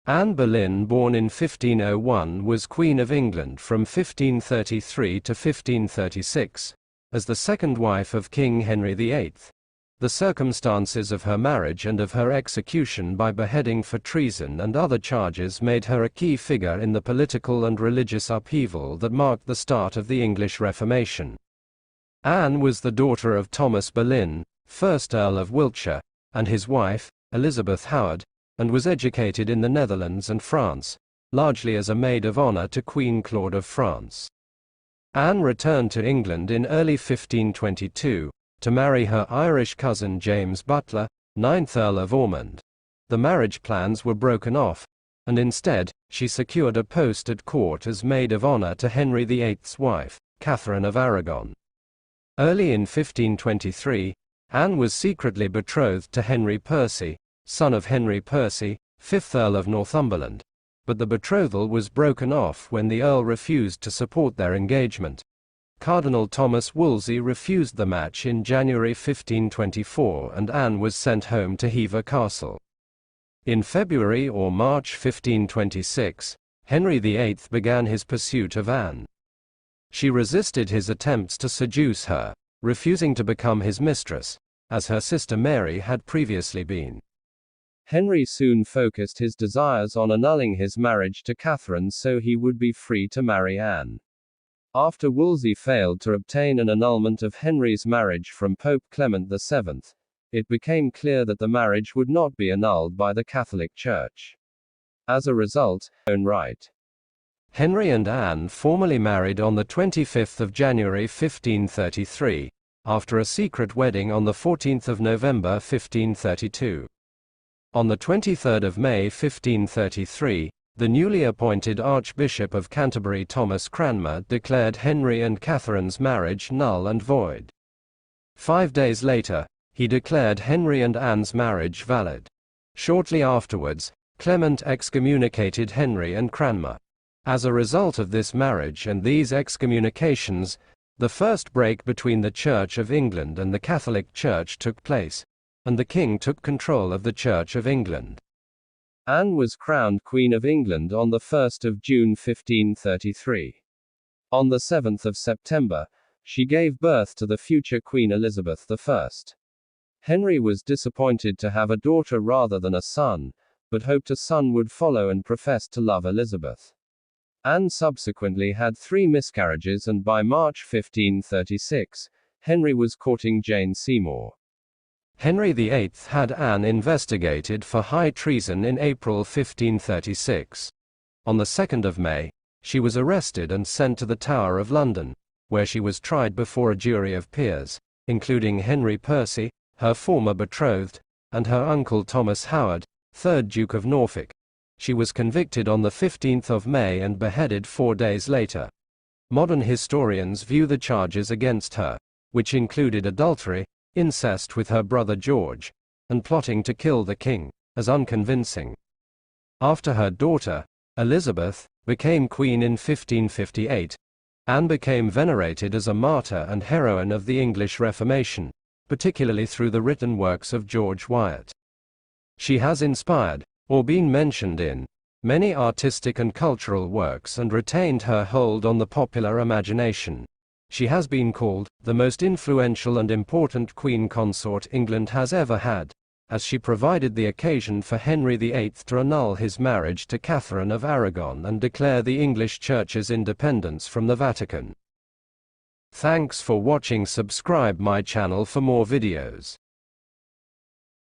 Anne Boleyn, born in 1501, was Queen of England from 1533 to 1536, as the second wife of King Henry VIII. The circumstances of her marriage and of her execution by beheading for treason and other charges made her a key figure in the political and religious upheaval that marked the start of the English Reformation. Anne was the daughter of Thomas Boleyn, 1st Earl of Wiltshire, and his wife, Elizabeth Howard, and was educated in the Netherlands and France, largely as a maid of honor to Queen Claude of France. Anne returned to England in early 1522, to marry her Irish cousin James Butler, 9th Earl of Ormond. The marriage plans were broken off, and instead, she secured a post at court as maid of honor to Henry VIII's wife, Catherine of Aragon. Early in 1523, Anne was secretly betrothed to Henry Percy, son of Henry Percy, 5th Earl of Northumberland, but the betrothal was broken off when the Earl refused to support their engagement. Cardinal Thomas Wolsey refused the match in January 1524 and Anne was sent home to Hever Castle. In February or March 1526, Henry VIII began his pursuit of Anne. She resisted his attempts to seduce her, refusing to become his mistress, as her sister Mary had previously been. Henry soon focused his desires on annulling his marriage to Catherine so he would be free to marry Anne. After Wolsey failed to obtain an annulment of Henry's marriage from Pope Clement VII, it became clear that the marriage would not be annulled by the Catholic Church. As a result, Henry and Anne formally married on the 25th of January 1533, after a secret wedding on the 14th of November 1532. On the 23rd of May 1533, the newly appointed Archbishop of Canterbury Thomas Cranmer declared Henry and Catherine's marriage null and void. 5 days later, he declared Henry and Anne's marriage valid. Shortly afterwards, Clement excommunicated Henry and Cranmer. As a result of this marriage and these excommunications, the first break between the Church of England and the Catholic Church took place, and the king took control of the Church of England. Anne was crowned Queen of England on the 1st of June 1533. On the 7th of September, she gave birth to the future Queen Elizabeth I. Henry was disappointed to have a daughter rather than a son, but hoped a son would follow and professed to love Elizabeth. Anne subsequently had 3 miscarriages and by March 1536, Henry was courting Jane Seymour. Henry VIII had Anne investigated for high treason in April 1536. On the 2nd of May, she was arrested and sent to the Tower of London, where she was tried before a jury of peers, including Henry Percy, her former betrothed, and her uncle Thomas Howard, 3rd Duke of Norfolk. She was convicted on the 15th of May and beheaded 4 days later. Modern historians view the charges against her, which included adultery, incest with her brother George, and plotting to kill the king, as unconvincing. After her daughter, Elizabeth, became queen in 1558, Anne became venerated as a martyr and heroine of the English Reformation, particularly through the written works of George Wyatt. She has inspired, or been mentioned in, many artistic and cultural works and retained her hold on the popular imagination. She has been called the most influential and important queen consort England has ever had, as she provided the occasion for Henry VIII to annul his marriage to Catherine of Aragon and declare the English Church's independence from the Vatican. Thanks for watching. Subscribe my channel for more videos.